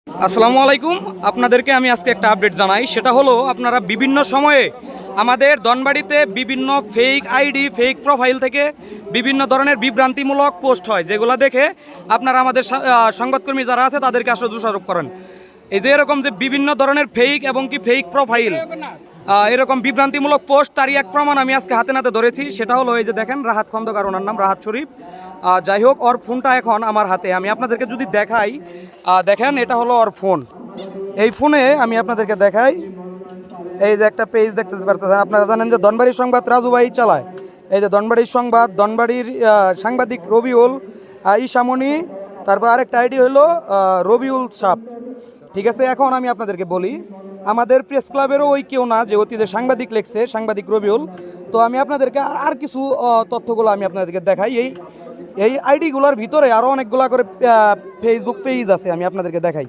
আসসালামু আলাইকুম। আপনাদেরকে আমি আজকে একটা আপডেট জানাই, সেটা হলো আপনারা বিভিন্ন সময়ে আমাদের ধনবাড়িতে বিভিন্ন ফেক আইডি, ফেক প্রোফাইল থেকে বিভিন্ন ধরনের বিভ্রান্তিমূলক পোস্ট হয়, যেগুলো দেখে আপনারা আমাদের সংবাদকর্মী যারা আছে তাদেরকে আসলে দোষারোপ করেন। এই যে এরকম যে বিভিন্ন ধরনের ফেক এবং কি ফেক প্রোফাইল, এরকম বিভ্রান্তিমূলক পোস্ট, তারই এক প্রমাণ আমি আজকে হাতে নাতে ধরেছি। সেটা হলো এই যে দেখেন, রাহাত খন্দকার, ওনার নাম রাহাত শরীফ। যাই হোক, ওর ফোনটা এখন আমার হাতে। আমি আপনাদেরকে যদি দেখাই, দেখেন এটা হলো ওর ফোন। এই ফোনে আমি আপনাদেরকে দেখাই, এই যে একটা পেজ দেখতে পারতেছেন। আপনারা জানেন যে ধনবাড়ির সংবাদ রাজু ভাই চালায়। এই যে ধনবাড়ির সংবাদ, ধনবাড়ির সাংবাদিক রবিউল, ইসামণি, তারপর আরেকটা আইডি হলো রবিউল সাপ। ঠিক আছে, এখন আমি আপনাদেরকে বলি, আমাদের প্রেস ক্লাবেরও ওই কেউ না যে অতীতে সাংবাদিক লেখছে, সাংবাদিক রবিউল। তো আমি আপনাদেরকে আর কিছু তথ্যগুলো আমি আপনাদেরকে দেখাই। এই আইডিগুলোর ভিতরে আরও অনেকগুলো করে ফেসবুক পেজ আছে, আমি আপনাদেরকে দেখাই।